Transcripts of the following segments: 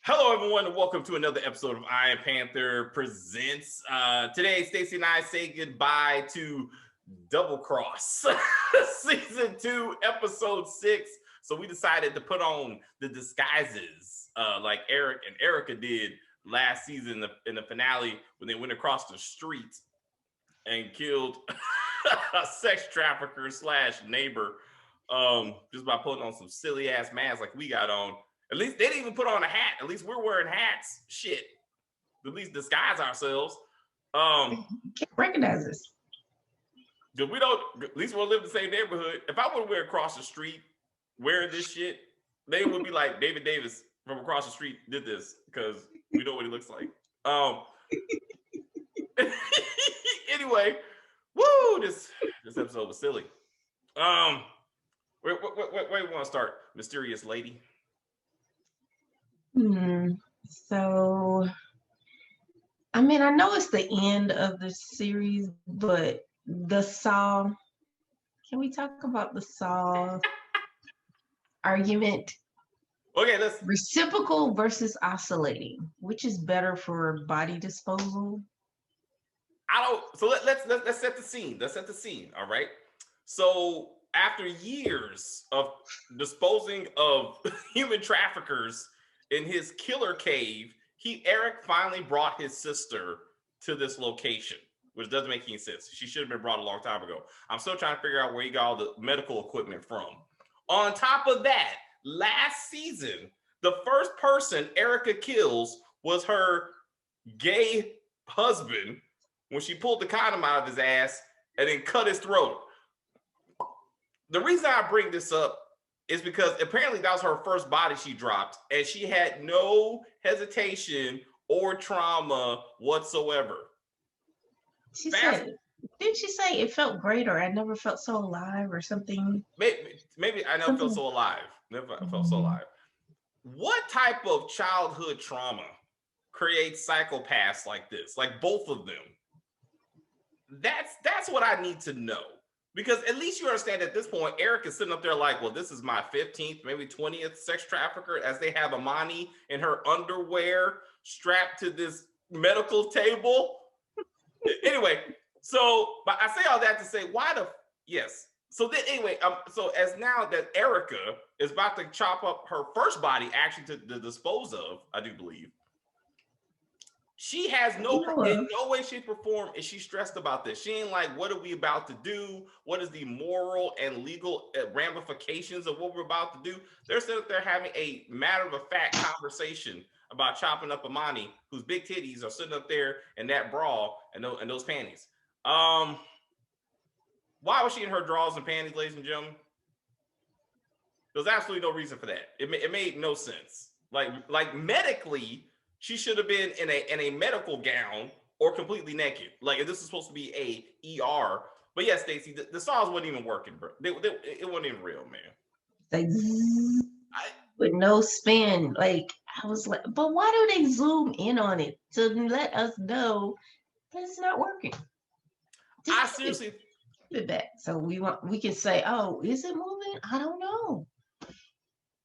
Hello, everyone, and welcome to another episode of Iron Panther Presents. Today, Stacey and I say goodbye to Double Cross Season 2, Episode 6. So we decided to put on the disguises like Eric and Erica did last season in the finale when they went across the street and killed a sex trafficker slash neighbor just by putting on some silly ass masks like we got on. At least they didn't even put on a hat. At least we're wearing hats. Shit. At least disguise ourselves. Can't recognize us. Because we don't, at least we'll live in the same neighborhood. If I would wear across the street wearing this shit, they would be like, David Davis from across the street did this because we know what he looks like. Anyway, woo, this episode was silly. Where do you want to start, mysterious lady? So, I mean, I know it's the end of the series, but the Saw. Can we talk about the Saw argument? Okay, let's. Reciprocal versus oscillating. Which is better for body disposal? So let's set the scene. Let's set the scene. All right. So after years of disposing of human traffickers in his killer cave, Eric finally brought his sister to this location, which doesn't make any sense. She should have been brought a long time ago. I'm still trying to figure out where he got all the medical equipment from. On top of that, last season, the first person Erica kills was her gay husband when she pulled the condom out of his ass and then cut his throat. The reason I bring this up is because apparently that was her first body she dropped, and she had no hesitation or trauma whatsoever. Didn't she say it felt great, or I never felt so alive, or something? Maybe I never felt so alive. Never felt so alive. What type of childhood trauma creates psychopaths like this? Like both of them. That's what I need to know. Because at least you understand at this point, Eric is sitting up there like, well, this is my 15th, maybe 20th sex trafficker, as they have Amani in her underwear strapped to this medical table. Anyway, but I say all that to say, yes. So then anyway, so as now that Erica is about to chop up her first body, actually to dispose of, I do believe, she has in no way, shape, or form is she stressed about this. She ain't like, what are we about to do? What is the moral and legal ramifications of what we're about to do? They're sitting there having a matter-of-fact conversation about chopping up Amani, whose big titties are sitting up there in that bra and those panties. Why was she in her drawers and panties, ladies and gentlemen? There's absolutely no reason for that. It made no sense. Like medically, she should have been in a medical gown or completely naked. Like, if this is supposed to be a ER. But yeah, Stacey, the saws wasn't even working, bro. It wasn't even real, man. Like, with no spin. Like, I was like, but why do they zoom in on it to let us know that it's not working? I seriously it back so we can say, oh, is it moving? I don't know.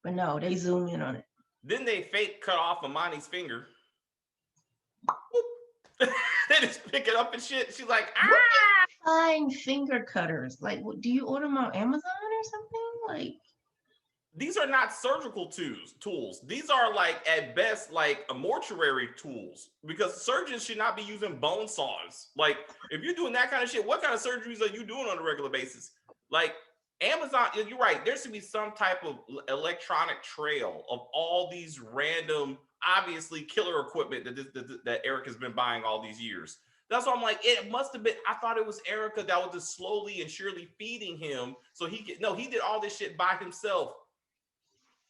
But no, they zoom in on it. Then they fake cut off Amani's finger. They just pick it up and shit. She's like, find finger cutters. Like, do you order them on Amazon or something? Like, these are not surgical tools. These are like at best like a mortuary tools, because surgeons should not be using bone saws. Like, if you're doing that kind of shit, what kind of surgeries are you doing on a regular basis? Like, Amazon, you're right. There should be some type of electronic trail of all these random, obviously killer equipment that Eric has been buying all these years. That's why I'm like, it must have been. I thought it was Erica that was just slowly and surely feeding him, so he did all this shit by himself.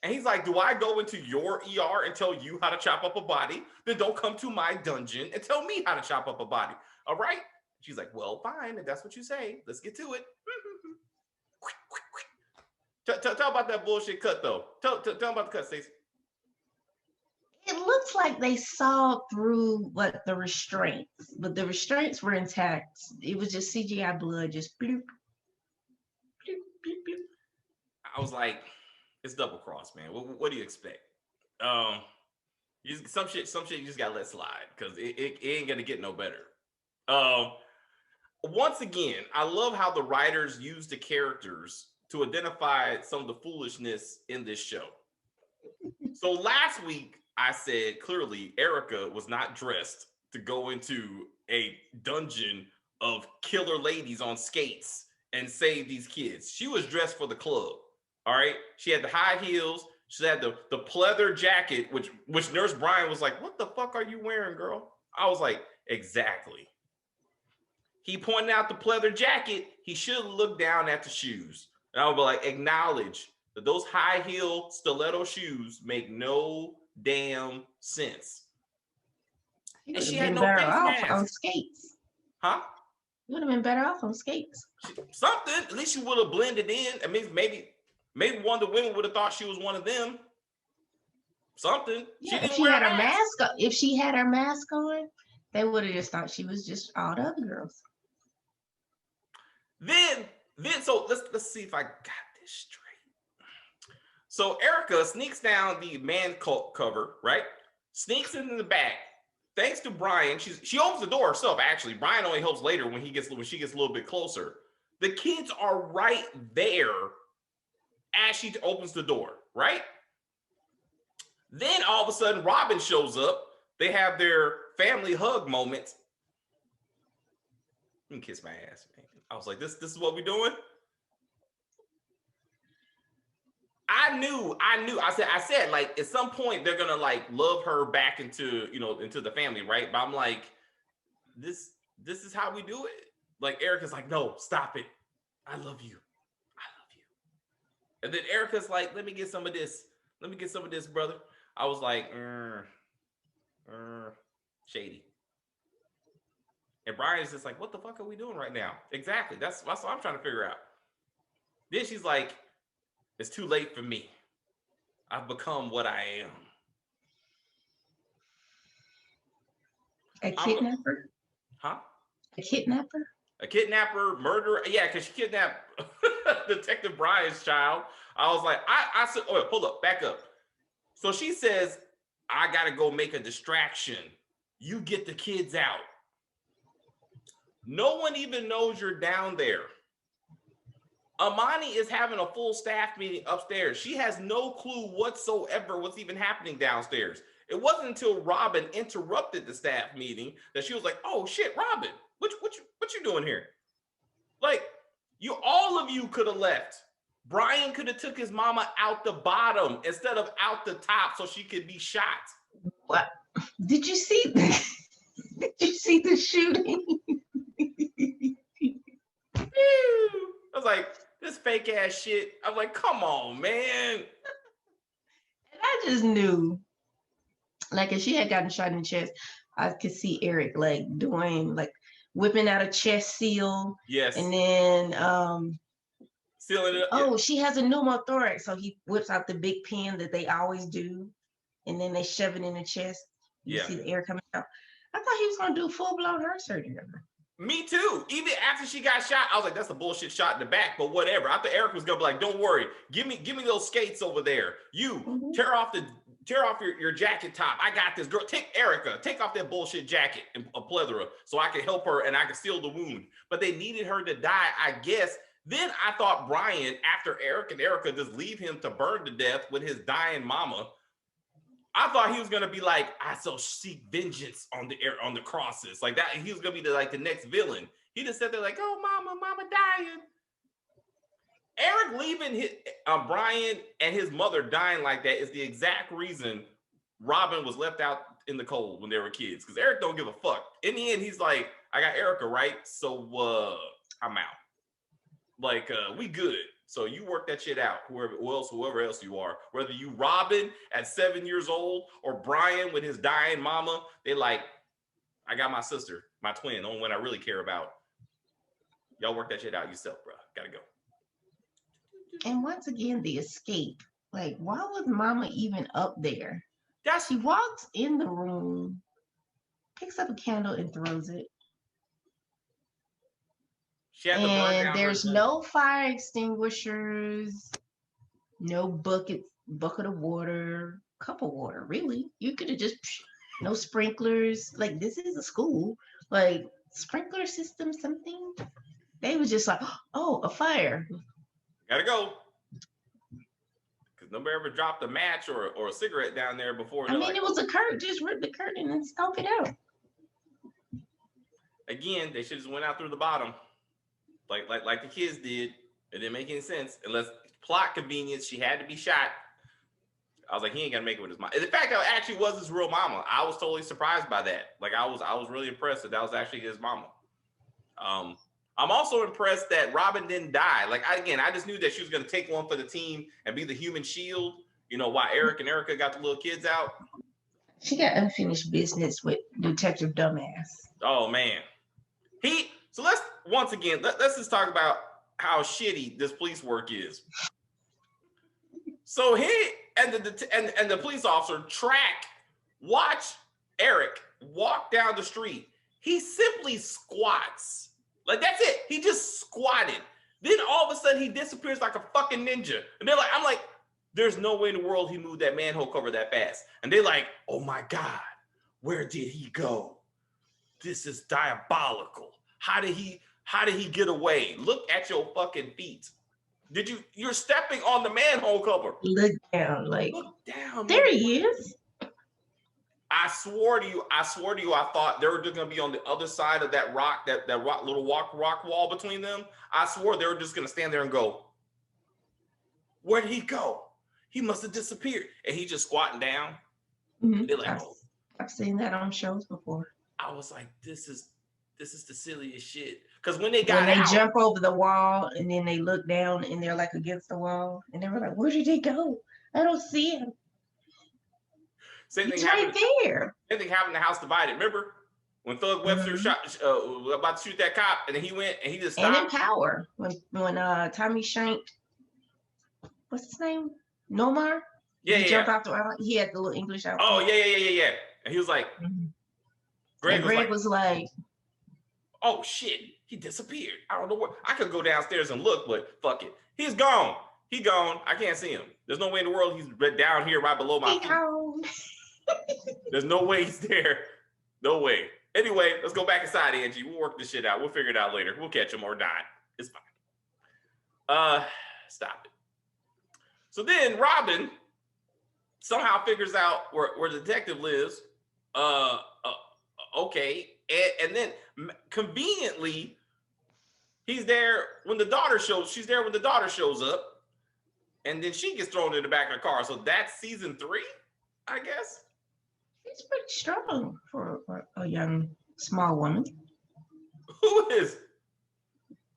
And he's like, do I go into your ER and tell you how to chop up a body? Then don't come to my dungeon and tell me how to chop up a body. All right? She's like, well, fine. If that's what you say, let's get to it. Tell about that bullshit cut, though. Tell about the cut, Stacey. It looks like they saw through the restraints, but the restraints were intact. It was just CGI blood, just bloop, bloop, bloop, bloop. I was like, it's double cross, man. What do you expect? Some shit you just gotta let slide because it ain't gonna get no better. Um, Once again, I love how the writers use the characters to identify some of the foolishness in this show. So last week, I said clearly Erica was not dressed to go into a dungeon of killer ladies on skates and save these kids. She was dressed for the club. All right. She had the high heels. She had the pleather jacket, which Nurse Brian was like, "What the fuck are you wearing, girl?" I was like, "Exactly." He pointed out the pleather jacket. He should have looked down at the shoes. And I would be like, acknowledge that those high heel stiletto shoes make no damn sense. You And would she have had been no better face off on mask. skates. Huh? You would have been better off on skates. Something. At least she would have blended in. I mean, maybe one of the women would have thought she was one of them. Something. Yeah, She if didn't she wear had a her mask. mask on, if she had her mask on, they would have just thought she was just all the other girls. Then so let's see if I got this straight. So Erica sneaks down the man cult cover, right? Sneaks into the back. Thanks to Brian, she opens the door herself. Actually, Brian only helps later when she gets a little bit closer. The kids are right there as she opens the door, right? Then all of a sudden, Robin shows up. They have their family hug moment. You can kiss my ass, man. I was like, this is what we're doing. I knew. I said, like, at some point they're gonna like love her back into into the family, right? But I'm like, this is how we do it. Like Erica's like, no, stop it. I love you. I love you. And then Erica's like, let me get some of this. Let me get some of this, brother. I was like, shady. And Brian's just like, what the fuck are we doing right now? Exactly. That's what I'm trying to figure out. Then she's like, it's too late for me. I've become what I am. A kidnapper? Huh? A kidnapper? A kidnapper, murderer. Yeah, because she kidnapped Detective Brian's child. I was like, I said, oh, hold up, back up. So she says, I got to go make a distraction. You get the kids out. No one even knows you're down there. Amani is having a full staff meeting upstairs. She has no clue whatsoever what's even happening downstairs. It wasn't until Robin interrupted the staff meeting that she was like, "Oh shit, Robin, what you doing here?" Like, all of you could have left. Brian could have took his mama out the bottom instead of out the top so she could be shot. What? Did you see? Did you see the shooting? I was like, this fake ass shit. I was like, come on, man. And I just knew, like, if she had gotten shot in the chest, I could see Eric like doing like whipping out a chest seal. Yes. And then sealing it up. Oh, she has a pneumothorax, so he whips out the big pen that they always do, and then they shove it in the chest. You see the air coming out. I thought he was gonna do full-blown heart surgery. Me too. Even after she got shot, I was like, that's a bullshit shot in the back, but whatever. I thought Eric was gonna be like, don't worry, give me those skates over there. You tear off your jacket top. I got this, girl. Take off that bullshit jacket and a plethora so I can help her and I can seal the wound. But they needed her to die, I guess. Then I thought Brian, after Eric and Erica just leave him to burn to death with his dying mama, I thought he was gonna be like, I shall seek vengeance on the crosses, like that. He was gonna be the next villain. He just said they're like, oh, mama dying. Eric leaving Brian and his mother dying like that is the exact reason Robin was left out in the cold when they were kids. Because Eric don't give a fuck. In the end, he's like, I got Erica, right? So I'm out. Like, we good. So you work that shit out, whoever else you are. Whether you Robin at 7 years old or Brian with his dying mama, they like, I got my sister, my twin, the only one I really care about. Y'all work that shit out yourself, bro. Gotta go. And once again, the escape. Like, why was mama even up there? She walks in the room, picks up a candle and throws it. And there's no fire extinguishers, no bucket of water, cup of water, really. You could have just no sprinklers. Like, this is a school. Like, sprinkler system, something. They was just like, oh, a fire. Gotta go. Because nobody ever dropped a match or a cigarette down there before. I mean, like, it was a curtain. Just rip the curtain and stomp it out. Again, they should just went out through the bottom, like the kids did. It didn't make any sense unless plot convenience. She had to be shot. I was like, he ain't gonna make it with his mom. In fact, that actually was his real mama. I was totally surprised by that. Like, I was really impressed that was actually his mama. I'm also impressed that Robin didn't die. Like, I just knew that she was gonna take one for the team and be the human shield. You know, while Eric and Erica got the little kids out. She got unfinished business with Detective Dumbass. Oh man, so let's once again let's just talk about how shitty this police work is. So he and the police officer watch Eric walk down the street. He simply squats. Like, that's it. He just squatted. Then all of a sudden he disappears like a fucking ninja. And they're like, I'm like, there's no way in the world he moved that manhole cover that fast. And they're like, oh my God, where did he go? This is diabolical. How did he get away? Look at your fucking feet. You're stepping on the manhole cover. Look down, like, look down. There he is. I swore to you, I thought they were just gonna be on the other side of that rock, that rock, little rock wall between them. I swore they were just gonna stand there and go, where'd he go? He must have disappeared. And he just squatting down. Mm-hmm. They're like, oh. I've seen that on shows before. I was like, this is the silliest shit. Because when they jump over the wall and then they look down and they're like against the wall and they were like, where did he go? I don't see him. Same thing happened there. Same thing happened in House Divided. Remember when Thug Webster shot about to shoot that cop and then he went and he just stopped. And in Power when Tommy shanked, what's his name? Nomar. Yeah, he jumped off the wall. He had the little English outfit. Oh yeah. And he was like, Greg was like, oh shit, he disappeared. I don't know what. I could go downstairs and look, but fuck it. He's gone. He gone. I can't see him. There's no way in the world he's down here right below my feet. There's no way he's there. No way. Anyway, let's go back inside, Angie. We'll work this shit out. We'll figure it out later. We'll catch him or not. It's fine. Stop it. So then Robin somehow figures out where the detective lives. Okay. And then conveniently, she's there when the daughter shows up. And then she gets thrown in the back of the car. So that's season 3, I guess. It's pretty strong for a young, small woman. Who is?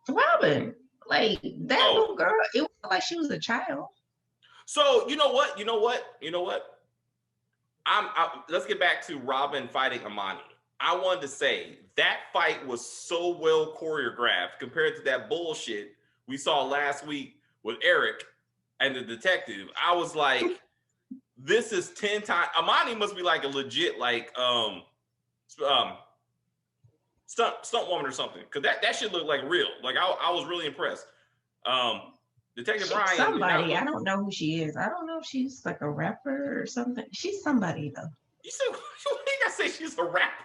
Robin. Like, that little girl, it was like she was a child. So, you know what? Let's get back to Robin fighting Amani. I wanted to say that fight was so well choreographed compared to that bullshit we saw last week with Eric and the detective. I was like, this is 10 times. Amani must be like a legit like stunt woman or something, because that shit looked like real. Like, I was really impressed. Detective Ryan. Somebody, I don't know who she is. I don't know if she's like a rapper or something. She's somebody though. You said, you gotta say she's a rapper?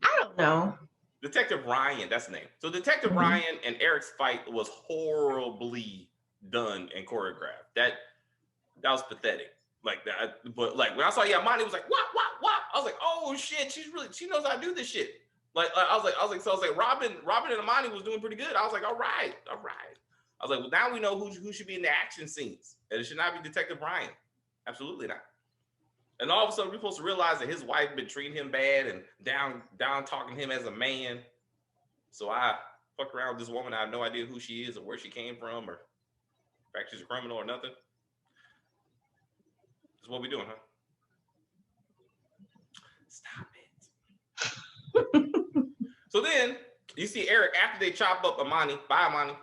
I don't know. Detective Ryan, that's the name. So Detective Ryan and Eric's fight was horribly done and choreographed. That was pathetic. Like that, but like when I saw Amani was like, what? I was like, oh shit, she knows how to do this shit. Like I was like, Robin and Amani was doing pretty good. I was like, all right. I was like, well, now we know who should be in the action scenes, and it should not be Detective Ryan. Absolutely not. And all of a sudden, we're supposed to realize that his wife been treating him bad and down talking him as a man. So I fuck around with this woman. I have no idea who she is or where she came from, or in fact she's a criminal or nothing. That's what we doing, huh? Stop it. So then you see Eric after they chop up Amani. Bye, Amani.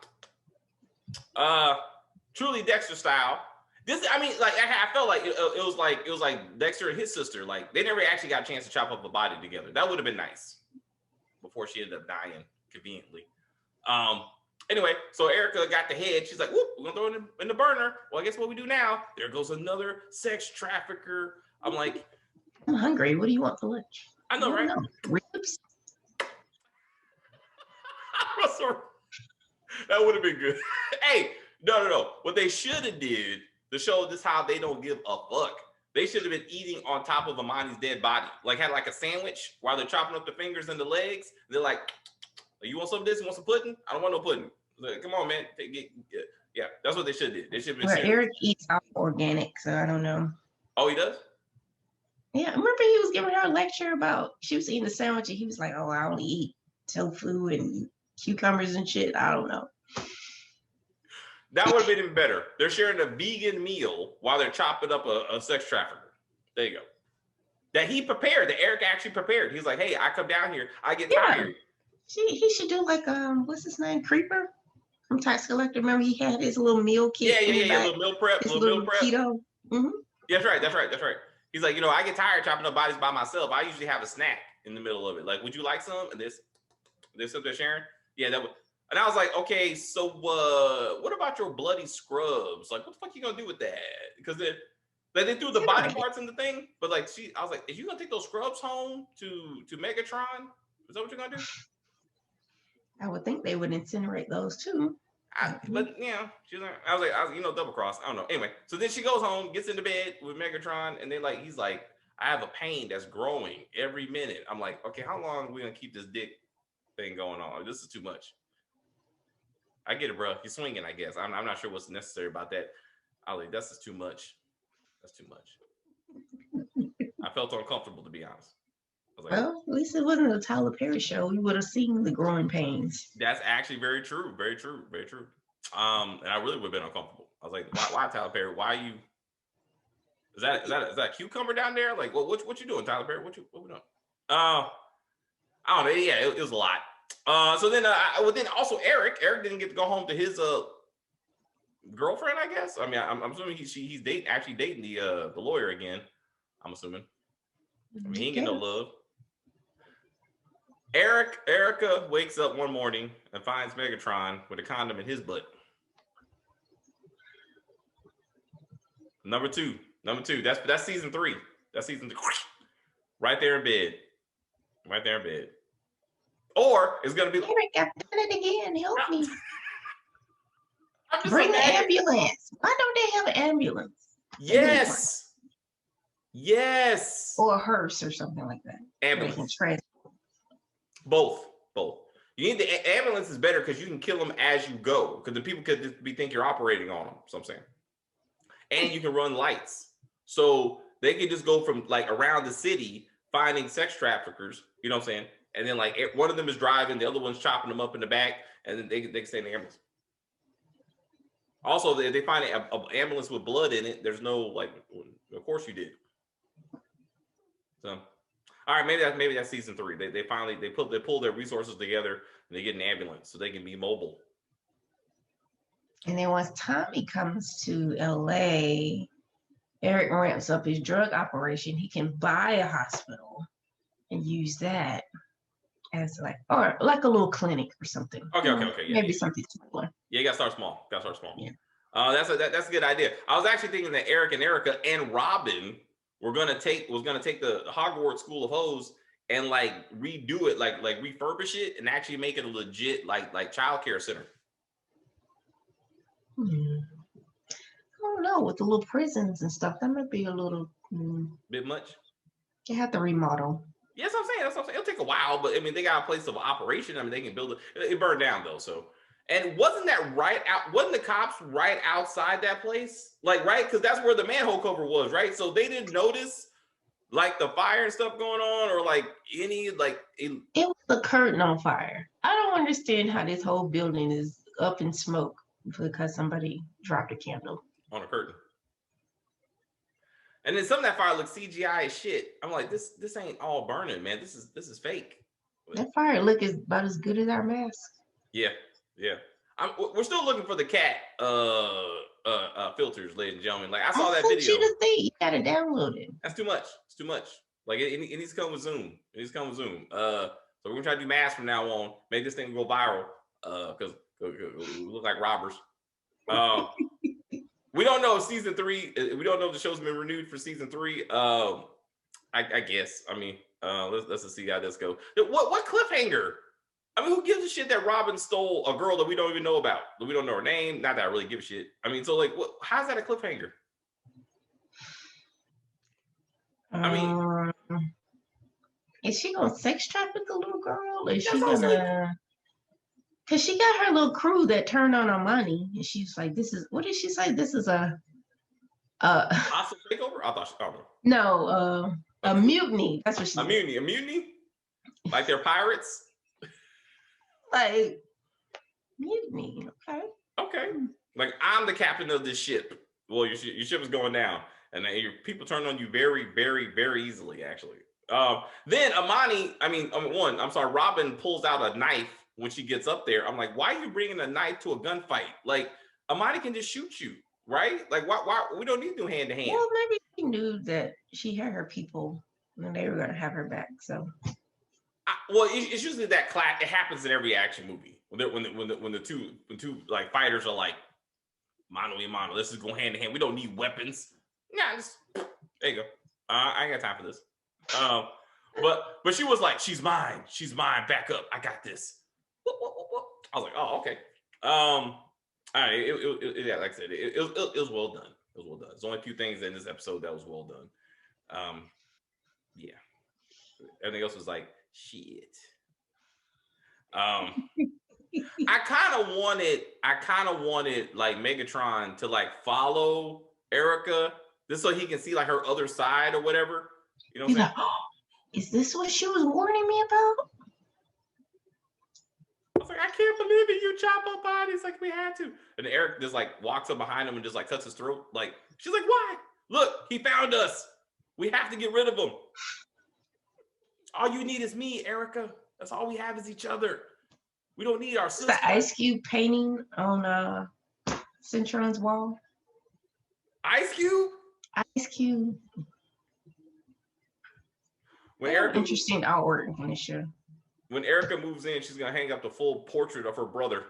Truly Dexter style. I felt like it was like Dexter and his sister. Like, they never actually got a chance to chop up a body together. That would have been nice before she ended up dying conveniently. Anyway, so Erica got the head. She's like, whoop, we're gonna throw it in the burner. Well, I guess what we do now, there goes another sex trafficker. I'm like, I'm hungry. What do you want for lunch? I know, right? Ribs? That would have been good. Hey, no. What they should have did to show this how they don't give a fuck. They should have been eating on top of Amani's dead body. Like had like a sandwich while they're chopping up the fingers and the legs. They're like, you want some of this? You want some pudding? I don't want no pudding. Like, come on, man. Yeah, that's what they should have did. They should have been Eric eats all organic, so I don't know. Oh, he does? Yeah, remember he was giving her a lecture about, she was eating the sandwich and he was like, oh, I only eat tofu and cucumbers and shit. I don't know. That would have been even better. They're sharing a vegan meal while they're chopping up a sex trafficker. There you go. That he prepared, that Eric actually prepared. He's like, hey, I come down here, I get tired. He should do like, what's his name? Creeper from Tax Collector. Remember he had his little meal kit? Yeah, little meal prep. Little meal prep. Keto. Mm-hmm. Yeah, that's right. He's like, I get tired chopping up bodies by myself. I usually have a snack in the middle of it. Like, would you like some? And this up there sharing? Yeah, that would. And I was like, okay, so what about your bloody scrubs? Like, what the fuck you gonna do with that? Because they threw the body parts in the thing, but like, I was like, is you gonna take those scrubs home to Megatron? Is that what you're gonna do? I would think they would incinerate those too. But yeah, she's like, I was like, double cross. I don't know. Anyway, so then she goes home, gets into bed with Megatron, and he's like, I have a pain that's growing every minute. I'm like, okay, how long are we gonna keep this dick thing going on? This is too much. I get it, bro. He's swinging, I guess. I'm not sure what's necessary about that. I was like, that's just too much. That's too much. I felt uncomfortable, to be honest. Like, well, at least it wasn't a Tyler Perry show. We would have seen the growing pains. That's actually very true. Very true. Very true. And I really would have been uncomfortable. I was like, why Tyler Perry? Why are you? Is that a cucumber down there? Like, what you doing, Tyler Perry? What we doing? I don't know. Yeah, it was a lot. So then, then also Eric didn't get to go home to his girlfriend, I guess. I mean, I'm assuming he's dating the lawyer again. I'm assuming. I mean, he ain't getting no love. Erica wakes up one morning and finds Megatron with a condom in his butt. Number two. That's season 3. That's season 3. Right there in bed. Or it's gonna be Eric, I've done it again. Help me. Bring the ambulance. Why don't they have an ambulance? Yes. Or a hearse or something like that. Ambulance. Both. You need the ambulance is better because you can kill them as you go. Because the people could think you're operating on them. So I'm saying. And you can run lights. So they can just go from like around the city finding sex traffickers. You know what I'm saying? And then like one of them is driving, the other one's chopping them up in the back, and then they can stay in the ambulance. Also, if they find an ambulance with blood in it, there's no like, of course you did. So, all right, maybe that's season 3. They finally pull their resources together and they get an ambulance so they can be mobile. And then once Tommy comes to LA, Eric ramps up his drug operation. He can buy a hospital and use that as like a little clinic or something. Okay. Yeah, maybe something smaller. Yeah, you gotta start small. Yeah. That's a good idea. I was actually thinking that Eric and Erica and Robin was gonna take the Hogwarts School of Hose and like redo it, like refurbish it and actually make it a legit like childcare center. I don't know, with the little prisons and stuff, that might be a little bit much. You have to remodel. Yeah, that's what I'm saying. It'll take a while, but I mean, they got a place of operation. I mean, they can build it. It burned down though, so. And wasn't the cops right outside that place? Like, right? Because that's where the manhole cover was, right? So they didn't notice like the fire and stuff going on, or like any like it was the curtain on fire. I don't understand how this whole building is up in smoke because somebody dropped a candle on a curtain. And then some of that fire looks CGI as shit. I'm like, this ain't all burning, man. This is fake. That fire look is about as good as our mask. Yeah. We're still looking for the cat filters, ladies and gentlemen. Like I saw that video. You gotta download it. That's too much. It's too much. Like it needs to come with Zoom. So we're gonna try to do masks from now on. Make this thing go viral. Because Look like robbers. We don't know if season 3. We don't know if the show's been renewed for season 3. I guess. I mean, let's just see how this goes. What cliffhanger? I mean, who gives a shit that Robin stole a girl that we don't even know about? That we don't know her name. Not that I really give a shit. I mean, so like, how's that a cliffhanger? I mean, is she gonna sex traffic a little girl? Is she gonna? Because she got her little crew that turned on Amani, and she's like, "This is what did she say? This is a hostile takeover." I thought. No, a mutiny. That's what she said. A mutiny. Like they're pirates. Like mutiny. Okay. Like I'm the captain of this ship. Well, your ship is going down, and your people turn on you very, very, very easily. Actually, then Amani. I'm sorry. Robin pulls out a knife when she gets up there. I'm like, why are you bringing a knife to a gunfight? Like Amani can just shoot you, right? Like why we don't need to do hand to hand. Well, maybe she knew that she had her people and they were gonna have her back. So. Well, it's usually that class. It happens in every action movie when the two like fighters are like mano a mano. This is going hand to hand. We don't need weapons. Yeah, there you go. I ain't got time for this. But she was like, she's mine. Back up. I got this. I was like, oh, okay. All right. Yeah, like I said, it was well done. It was well done. There's only a few things in this episode that was well done. Yeah. Everything else was like shit. I kind of wanted like Megatron to like follow Erica just so he can see like her other side or whatever. You know what I'm saying? Like, oh, is this what she was warning me about? I was like, I can't believe it. You chop up bodies like we had to. And Eric just like walks up behind him and just like cuts his throat. Like, she's like, why? Look, he found us. We have to get rid of him. All you need is me, Erica. That's all we have is each other. We don't need our sister. The Ice Cube painting on Centron's wall. Ice Cube? Ice Cube. When Erica interesting artwork in the show. When Erica moves in, she's gonna hang up the full portrait of her brother,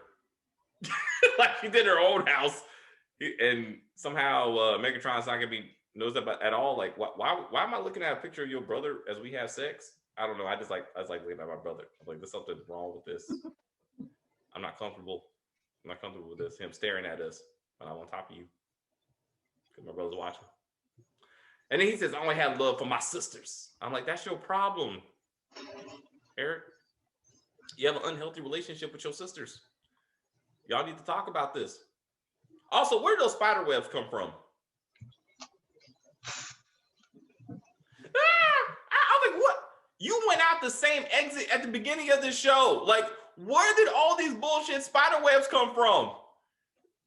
like she did her own house. And somehow Megatron's not gonna be knows that at all. Like, why am I looking at a picture of your brother as we have sex? I don't know. I was like looking at my brother. I'm like, there's something wrong with this. I'm not comfortable with this. Him staring at us when I'm on top of you because my brother's watching. And then he says, I only have love for my sisters. I'm like, that's your problem, Eric. You have an unhealthy relationship with your sisters. Y'all need to talk about this. Also, where do those spider webs come from? I was like, what? You went out the same exit at the beginning of this show. Like, where did all these bullshit spider webs come from?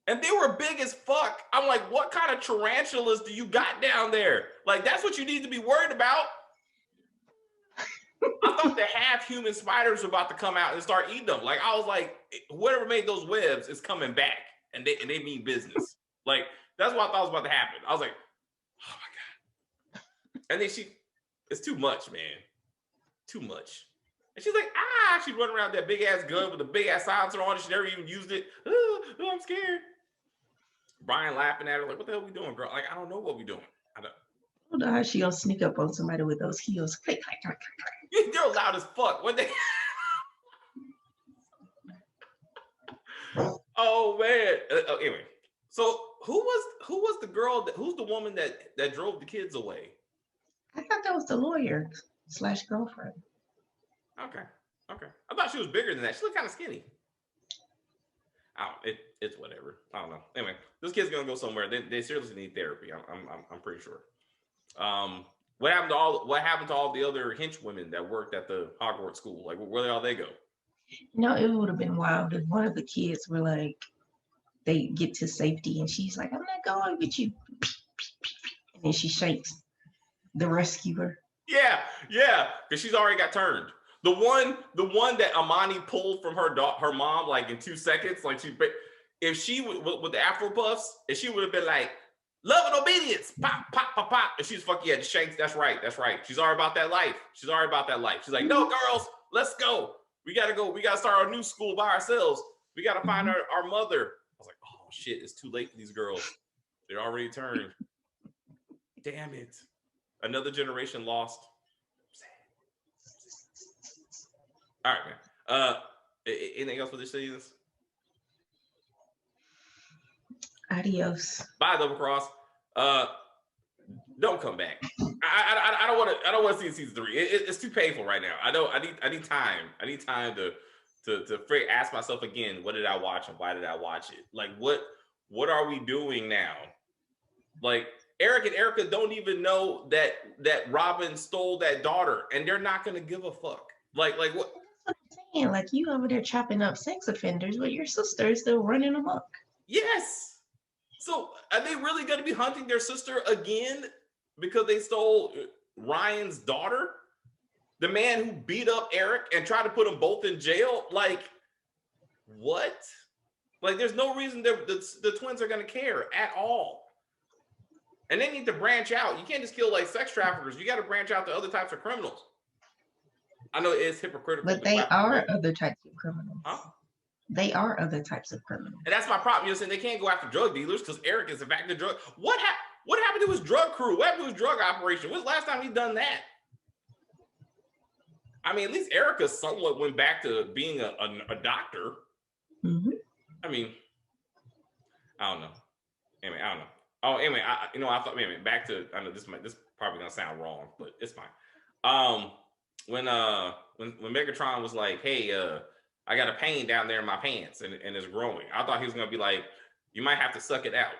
And they were big as fuck. I'm like, what kind of tarantulas do you got down there? Like, that's what you need to be worried about. I thought the half-human spiders were about to come out and start eating them. Like, I was like, whoever made those webs is coming back, and they mean business. Like, that's what I thought was about to happen. I was like, oh my God. And then it's too much, man. Too much. And she's like, she's running around with that big-ass gun with a big-ass silencer on it. She never even used it. Oh, I'm scared. Brian laughing at her, like, what the hell are we doing, girl? Like, I don't know what we're doing. I don't know how she gonna sneak up on somebody with those heels. Click, click, click, click. They're loud as fuck. What they? Oh man. Anyway, so who was the girl? Who's the woman that drove the kids away? I thought that was the lawyer / girlfriend. Okay. I thought she was bigger than that. She looked kind of skinny. It's whatever. I don't know. Anyway, this kid's gonna go somewhere. They seriously need therapy. I'm pretty sure. What happened to all the other henchwomen that worked at the Hogwarts school? Like, where did all they go? No, it would have been wild if one of the kids were like, they get to safety and she's like, I'm not going with you. And then she shakes the rescuer. Yeah, because she's already got turned. The one that Amani pulled from her mom like in 2 seconds, like if she with the Afro puffs, if she would have been like, love and obedience, pop, pop, pop, pop, and she's fucking shanks. That's right. She's already about that life. She's like, no, girls, let's go. We gotta go. We gotta start our new school by ourselves. We got to find our mother. I was like, oh shit, it's too late for these girls. They're already turned. Damn it. Another generation lost. All right, man. Anything else for this season? Adios. Bye, Double Cross. Don't come back. I don't want to. I don't want to see season 3. It's too painful right now. I need time. I need time to ask myself again. What did I watch and why did I watch it? Like what are we doing now? Like Eric and Erica don't even know that Robin stole that daughter, and they're not gonna give a fuck. Like what? That's what I'm saying. Like you over there chopping up sex offenders, but your sister is still running amok. Yes. So are they really gonna be hunting their sister again because they stole Ryan's daughter? The man who beat up Eric and tried to put them both in jail? Like what? Like there's no reason the twins are gonna care at all. And they need to branch out. You can't just kill like sex traffickers. You got to branch out to other types of criminals. I know it's hypocritical. But they are other types of criminals. Huh? They are other types of criminals. And that's my problem. You're saying they can't go after drug dealers because Eric is in fact the drug. What happened to his drug crew? What happened to his drug operation? When's the last time he done that? I mean, at least Erica somewhat went back to being a doctor. Mm-hmm. I mean, I don't know. Anyway, I don't know. Oh, anyway, I thought, back to, I know this probably gonna sound wrong, but it's fine. When Megatron was like, hey, I got a pain down there in my pants and it's growing. I thought he was gonna be like, you might have to suck it out.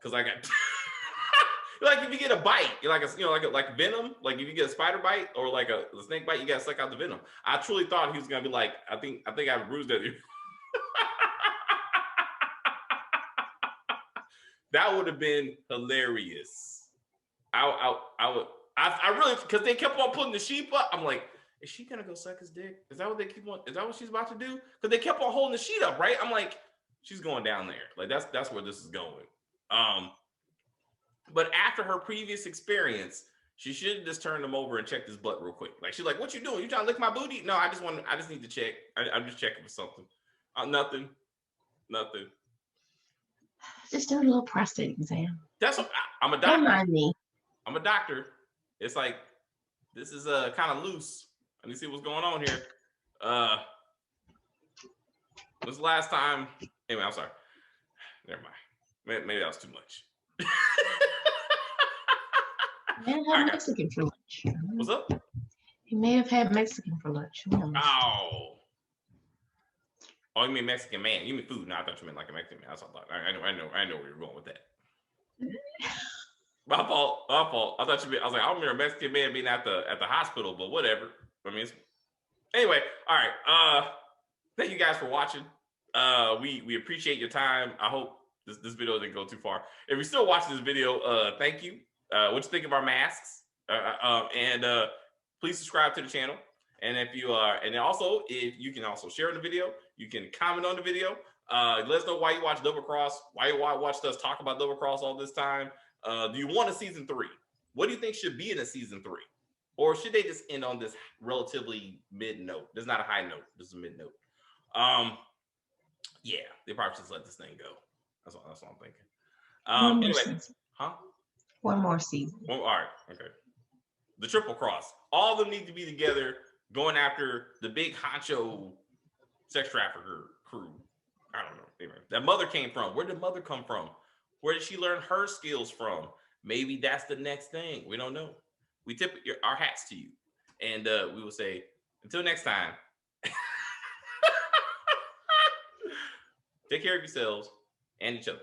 Cause I got, like if you get a bite, you're like like venom, like if you get a spider bite or like a snake bite, you gotta suck out the venom. I truly thought he was gonna be like, I think I bruised it. That would have been hilarious. I really, because they kept on putting the sheep up. I'm like, is she gonna go suck his dick? Is that what they keep on? Is that what she's about to do? Because they kept on holding the sheet up, right? I'm like, she's going down there. Like that's where this is going. But after her previous experience, she should have just turned him over and checked his butt real quick. Like she's like, what you doing? You trying to lick my booty? No, I just need to check. I'm just checking for something. Nothing. Just do a little prostate exam. That's what I'm a doctor. Don't mind me. I'm a doctor. It's like this is kind of loose. Let me see what's going on here. This last time. Anyway, I'm sorry. Never mind. Maybe that was too much. May have had Mexican for lunch. What's up? He may have had Mexican for lunch. Oh, you mean Mexican man? You mean food? No, I thought you meant like a Mexican man. That's what I thought. I know where you're going with that. My fault. I thought you meant. I was like, I don't remember a Mexican man being at the hospital, but whatever. I mean, anyway. All right. Thank you guys for watching. We appreciate your time. I hope this video didn't go too far. If you're still watching this video, thank you. What you think of our masks? And please subscribe to the channel. And if you are, and also if you can also share the video, you can comment on the video. Let us know why you watch Double Cross, why you watched us talk about Double Cross all this time. Do you want a season 3? What do you think should be in a season 3? Or should they just end on this relatively mid note? This is not a high note. This is a mid note. Yeah, they probably just let this thing go. That's what I'm thinking. Anyway, huh? One more season. Well, all right, okay. The Triple Cross. All of them need to be together, going after the big honcho sex trafficker crew. I don't know. Anyway, that mother came from. Where did mother come from? Where did she learn her skills from? Maybe that's the next thing. We don't know. We tip our hats to you. And we will say, until next time, take care of yourselves and each other.